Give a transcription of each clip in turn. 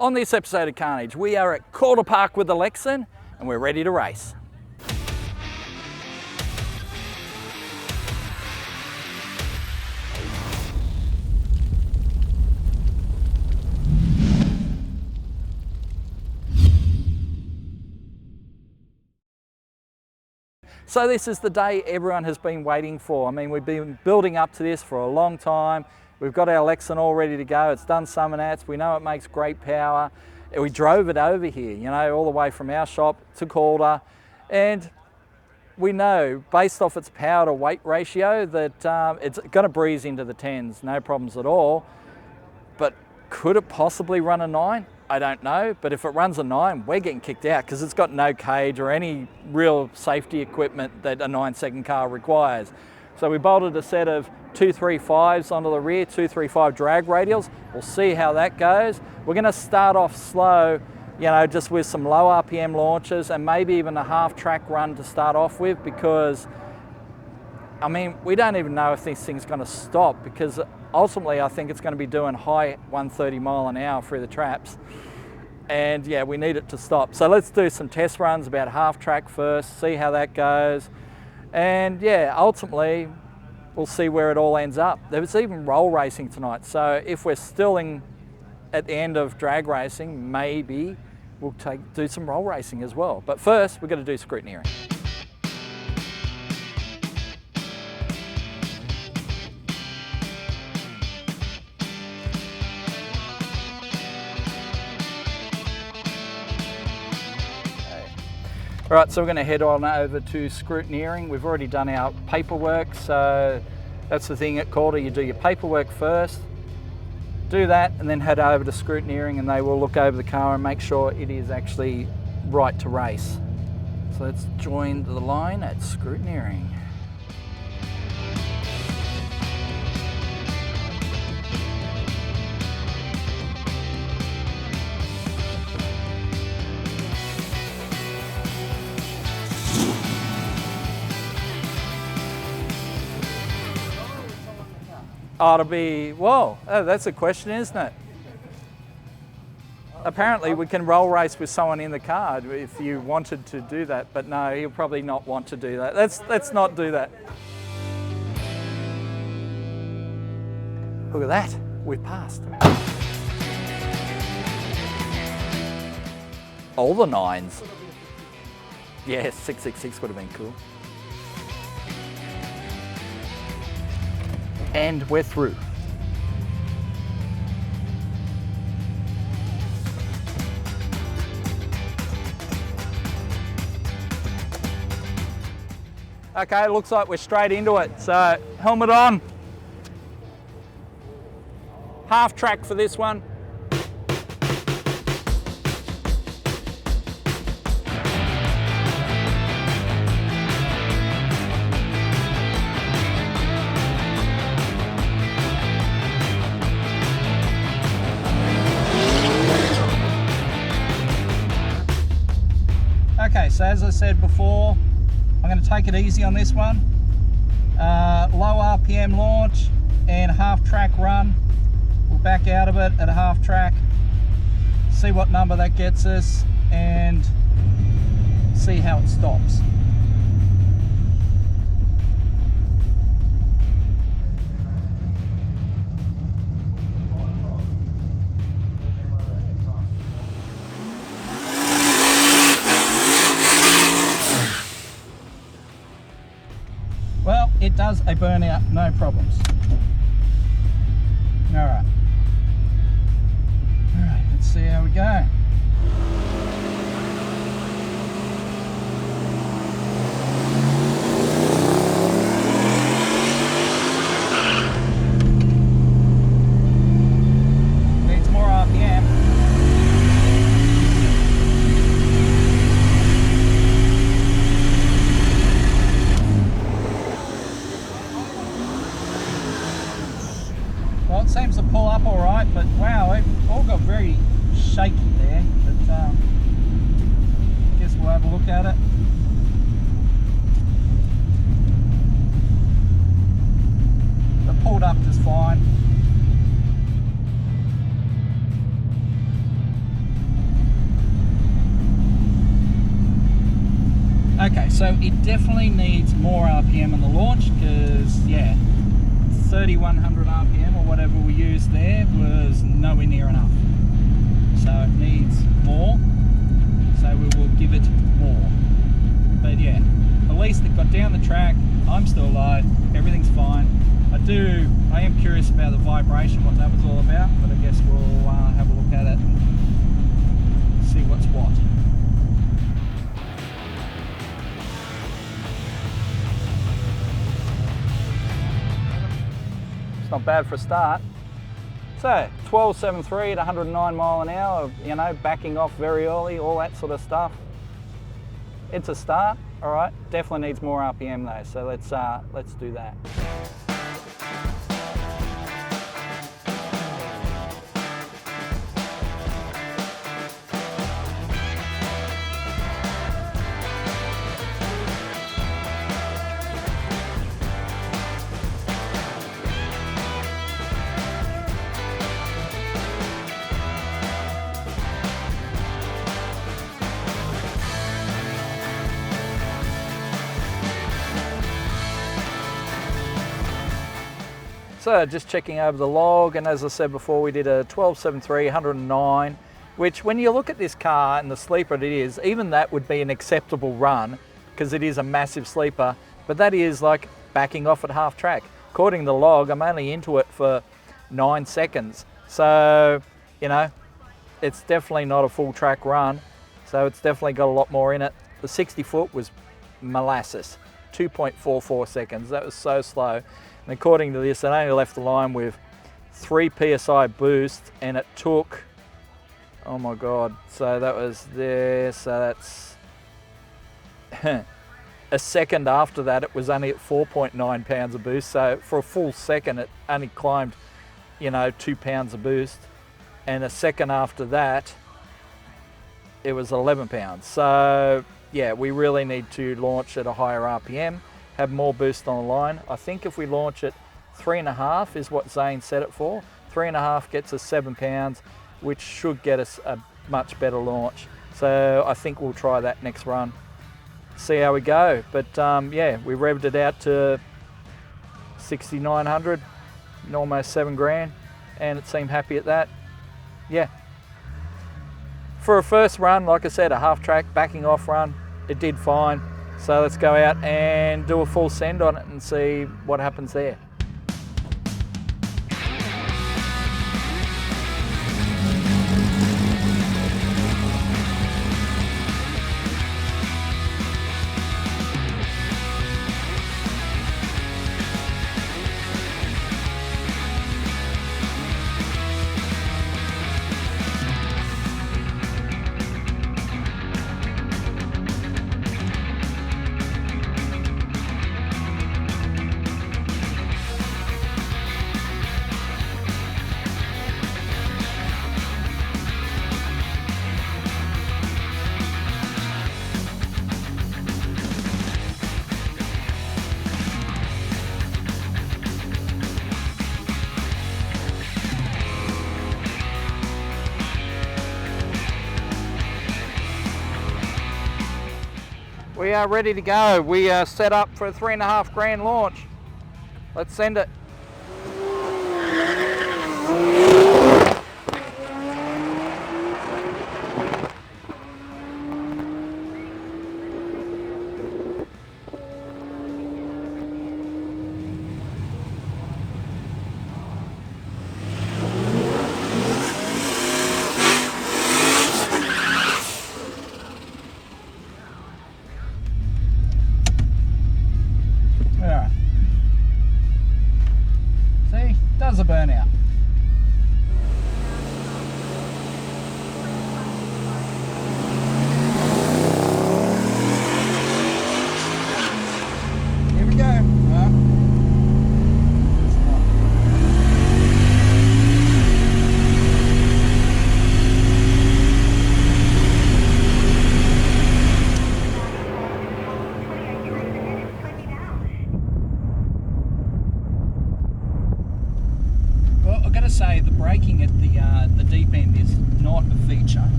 On this episode of Carnage, we are at Caldere Park with the Lexcen and we're ready to race. So this is the day everyone has been waiting for. I mean, we've been building up to this for a long time. We've got our Lexcen all ready to go. It's done summer nats. We know it makes great power. We drove it over here, you know, all the way from our shop to Caldere. And we know, based off its power to weight ratio, that it's going to breeze into the 10s, no problems at all. But could it possibly run a 9? I don't know, but if it runs a 9, we're getting kicked out because it's got no cage or any real safety equipment that a 9-second car requires. So we bolted a set of 235s onto the rear, 235 drag radials. We'll see how that goes. We're going to start off slow, you know, just with some low RPM launches and maybe even a half track run to start off with, because I mean, we don't even know if this thing's going to stop, because ultimately I think it's going to be doing high 130 mile an hour through the traps. And yeah, we need it to stop. So let's do some test runs about half track first, see how that goes. And yeah, ultimately we'll see where it all ends up. There was even roll racing tonight. So if we're still at the end of drag racing, maybe we'll do some roll racing as well. But first, we're going to do scrutineering. All right, so we're going to head on over to scrutineering. We've already done our paperwork, so that's the thing at Caldere. You do your paperwork first, do that, and then head over to scrutineering, and they will look over the car and make sure it is actually right to race. So let's join the line at scrutineering. Oh, it'll be, whoa, oh, that's a question, isn't it? Apparently we can roll race with someone in the car if you wanted to do that, but no, he'll probably not want to do that. Let's not do that. Look at that, we've passed. All the 9s. Yeah, 666 would have been cool. And we're through. Okay, looks like we're straight into it. So helmet on. Half track for this one. Okay, so as I said before, I'm going to take it easy on this one. Low RPM launch and half track run. We'll back out of it at a half track, see what number that gets us, and see how it stops. Well, it does a burnout, no problems. All right, let's see how we go. Needs more RPM. Well, it seems to pull up all right, but wow, it all got very shaky there. But I guess we'll have a look at it. It pulled up just fine. Okay, so it definitely needs more RPM in the launch because, yeah, 3100 RPM or whatever we used there was nowhere near enough. So it needs more, so we will give it more. But yeah, at least it got down the track. I'm still alive, everything's fine. I am curious about the vibration, what that was all about, but I guess we'll have a look at it and see what's what. It's not bad for a start. So 12.73 at 109 mile an hour, you know, backing off very early, all that sort of stuff. It's a start, all right. Definitely needs more RPM though, so let's do that. So just checking over the log, and as I said before, we did a 12.73, 109, which when you look at this car and the sleeper it is, even that would be an acceptable run because it is a massive sleeper, but that is like backing off at half track. According to the log, I'm only into it for 9 seconds. So, you know, it's definitely not a full track run. So it's definitely got a lot more in it. The 60 foot was molasses, 2.44 seconds. That was so slow. And according to this, it only left the line with 3 PSI boost, and it took, oh my God, so that was there, so that's a second after that, it was only at 4.9 pounds of boost. So for a full second, it only climbed, you know, 2 pounds of boost. And a second after that, it was 11 pounds. So yeah, we really need to launch at a higher RPM. Have more boost on the line. I think if we launch it 3.5 is what Zane set it for. 3.5 gets us 7 pounds, which should get us a much better launch. So I think we'll try that next run. See how we go. But yeah, we revved it out to 6,900, almost 7 grand, and it seemed happy at that. Yeah. For a first run, like I said, a half track backing off run, it did fine. So let's go out and do a full send on it and see what happens there. We are ready to go. We are set up for a 3.5 grand launch. Let's send it. Does a burnout.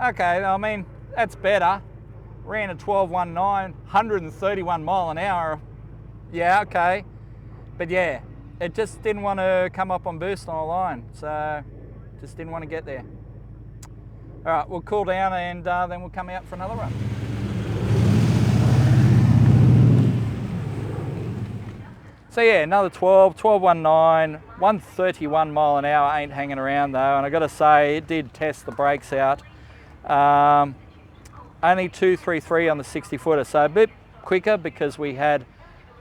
Okay, I mean, that's better. Ran a 12.19, 131 mile an hour. Yeah, okay. But yeah, it just didn't want to come up on boost on a line. So just didn't want to get there. All right, we'll cool down and then we'll come out for another run. So yeah, another 12.19, 131 mile an hour, ain't hanging around though. And I gotta say, it did test the brakes out. Only 233 on the 60 footer, so a bit quicker because we had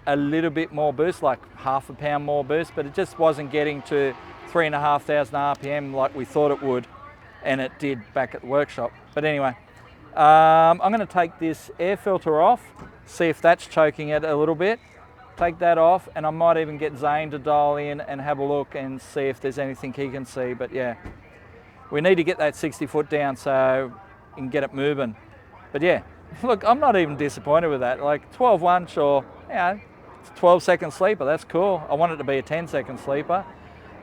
a little bit more boost, like half a pound more boost, but it just wasn't getting to 3,500 RPM like we thought it would, and it did back at the workshop. But anyway, I'm gonna take this air filter off, see if that's choking it a little bit. Take that off, and I might even get Zane to dial in and have a look and see if there's anything he can see. But yeah, we need to get that 60 foot down so we can get it moving. But yeah, look, I'm not even disappointed with that. Like 12.1, sure, yeah, it's a 12-second sleeper, that's cool. I want it to be a 10-second sleeper,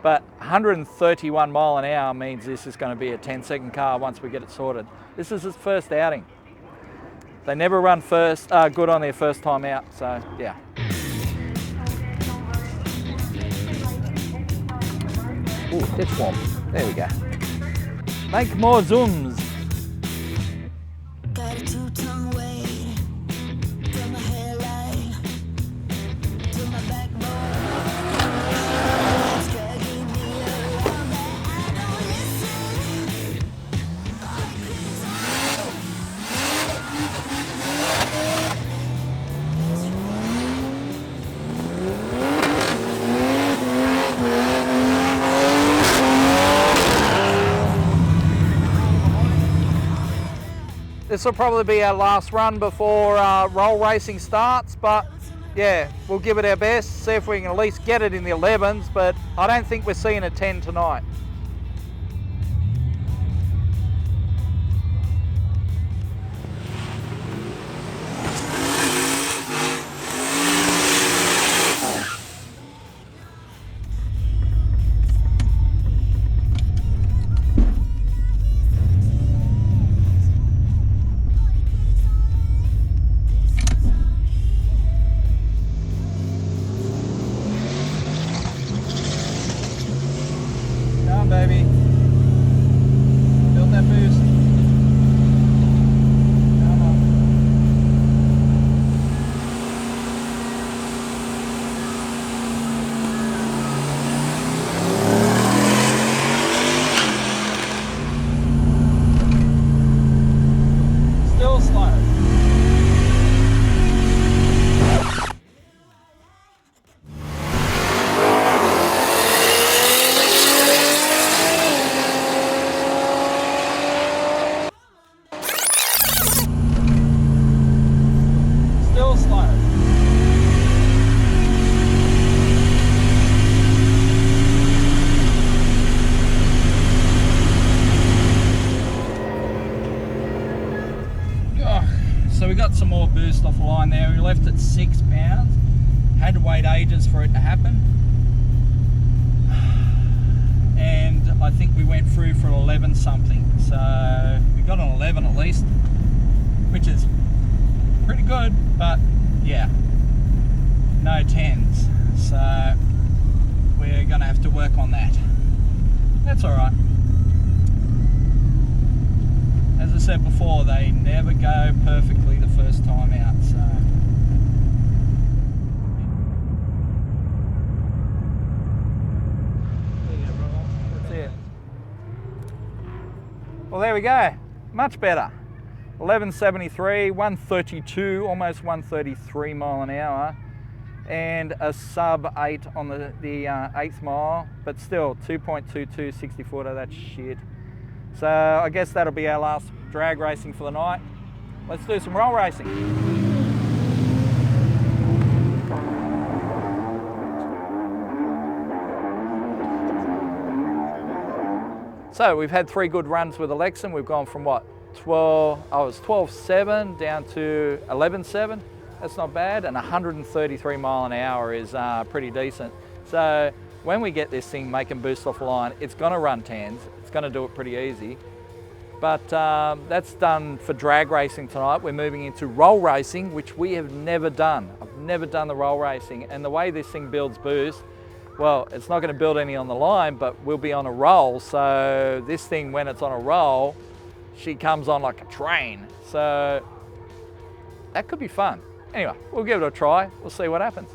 but 131 mile an hour means this is going to be a 10-second car once we get it sorted. This is its first outing. They never run good on their first time out, so yeah. Ooh, it's warm. There we go. Make more zooms. Got a 2-ton weight from my hairline to my backbone. It's dragging me around that I don't listen. This will probably be our last run before roll racing starts, but yeah, we'll give it our best, see if we can at least get it in the 11s, but I don't think we're seeing a 10 tonight. Baby, build that boost. Come on. Still slow. So we got some more boost off the line there. We left at 6 pounds. Had to wait ages for it to happen. And I think we went through for 11 something. So we got an 11 at least, which is pretty good, but yeah, no 10s. So we're gonna have to work on that. That's all right. As I said before, they never go perfectly the first time out, so. There you go, brother. That's it. Well, there we go. Much better. 1173, 132, almost 133 mile an hour, and a sub 8 on the 8th mile, but still 2.22 60 footer, that's shit. So I guess that'll be our last drag racing for the night. Let's do some roll racing. So we've had 3 good runs with the Lexcen. We've gone from what, 12.7 down to 11.7. That's not bad, and 133 mile an hour is pretty decent. So when we get this thing making boost off the line, it's gonna run 10s. It's gonna do it pretty easy. But that's done for drag racing tonight. We're moving into roll racing, which we have never done. I've never done the roll racing, and the way this thing builds boost, well, it's not going to build any on the line, but we'll be on a roll. So this thing, when it's on a roll, she comes on like a train. So that could be fun. Anyway, we'll give it a try. We'll see what happens.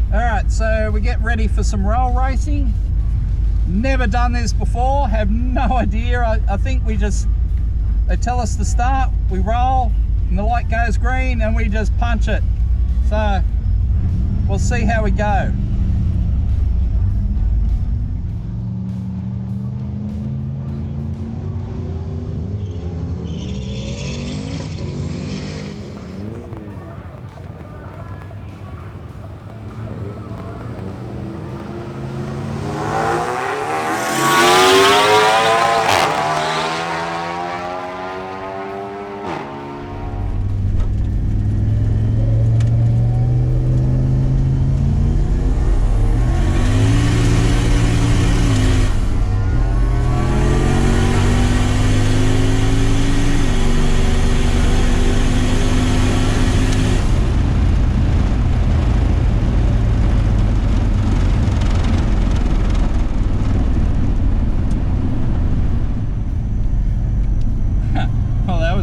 Alright, so we get ready for some roll racing. Never done this before, have no idea. I think they tell us to start, we roll, and the light goes green, and we just punch it. So, we'll see how we go.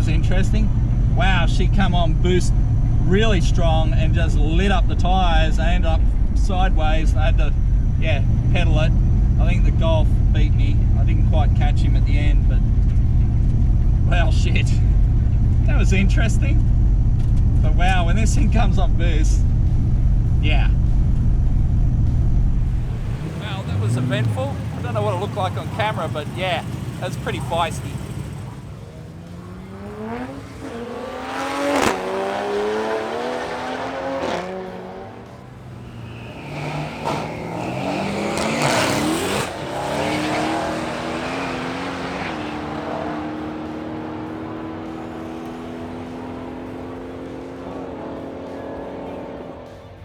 Interesting. Wow, she come on boost really strong and just lit up the tyres. I ended up sideways. I had to, pedal it. I think the Golf beat me. I didn't quite catch him at the end, but well, shit. That was interesting. But wow, when this thing comes on boost, yeah. Well, that was eventful. I don't know what it looked like on camera, but yeah, that's pretty feisty.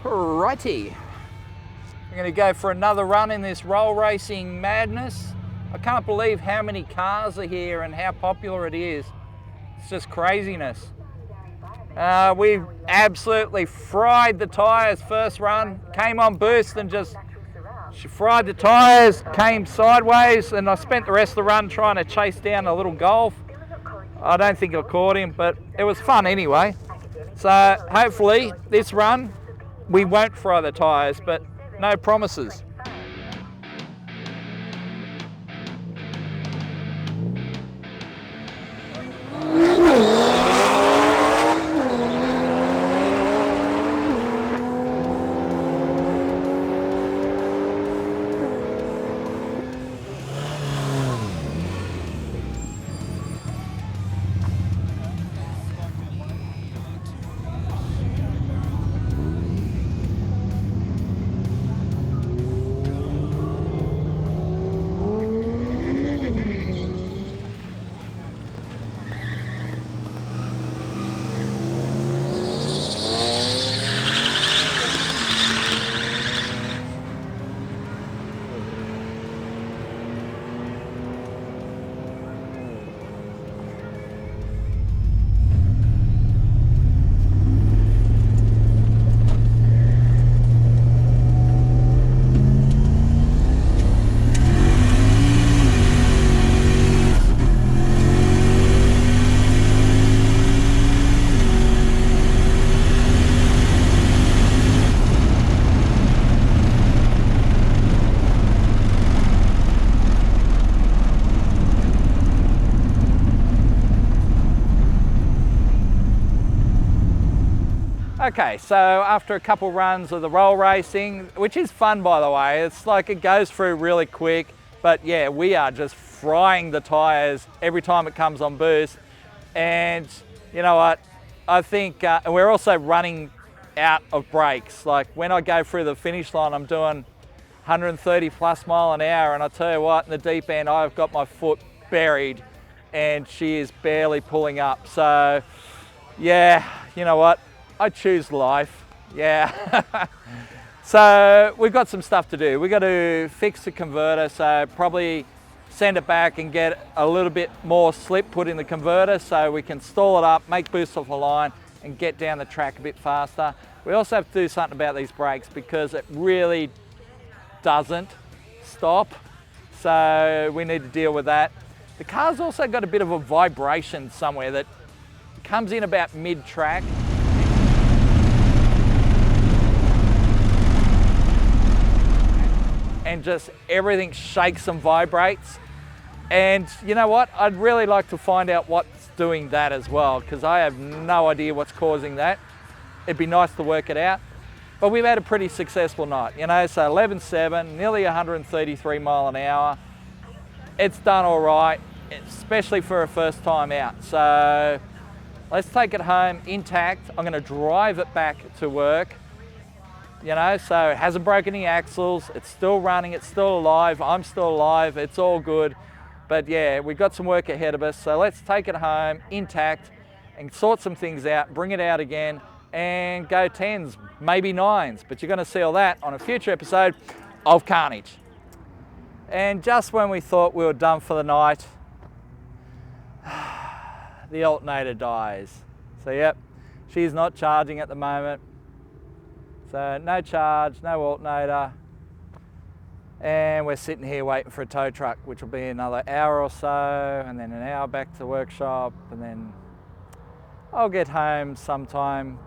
Righty, I'm going to go for another run in this roll racing madness. I can't believe how many cars are here and how popular it is. It's just craziness. We absolutely fried the tyres first run, came on boost and she fried the tyres, came sideways, and I spent the rest of the run trying to chase down a little Golf. I don't think I caught him, but it was fun anyway. So hopefully this run we won't fry the tyres, but no promises. Okay, so after a couple runs of the roll racing, which is fun by the way, it's like it goes through really quick, but yeah, we are just frying the tyres every time it comes on boost. And you know what, I think we're also running out of brakes. Like when I go through the finish line, I'm doing 130 plus mile an hour, and I tell you what, in the deep end, I've got my foot buried and she is barely pulling up. So yeah, you know what, I choose life, yeah. So we've got some stuff to do. We've got to fix the converter, so probably send it back and get a little bit more slip put in the converter so we can stall it up, make boost off the line and get down the track a bit faster. We also have to do something about these brakes because it really doesn't stop, so we need to deal with that. The car's also got a bit of a vibration somewhere that comes in about mid-track. And just everything shakes and vibrates. And you know what? I'd really like to find out what's doing that as well, because I have no idea what's causing that. It'd be nice to work it out. But we've had a pretty successful night, you know, so 11.7, nearly 133 mile an hour. It's done all right, especially for a first time out. So let's take it home intact. I'm gonna drive it back to work. You know, so it hasn't broken any axles, it's still running, it's still alive, I'm still alive, it's all good. But yeah, we've got some work ahead of us, so let's take it home intact and sort some things out, bring it out again, and go 10s, maybe 9s. But you're gonna see all that on a future episode of Carnage. And just when we thought we were done for the night, the alternator dies. So yep, she's not charging at the moment. So no charge, no alternator, and we're sitting here waiting for a tow truck, which will be another hour or so, and then an hour back to the workshop, and then I'll get home sometime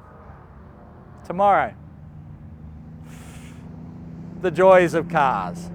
tomorrow. The joys of cars.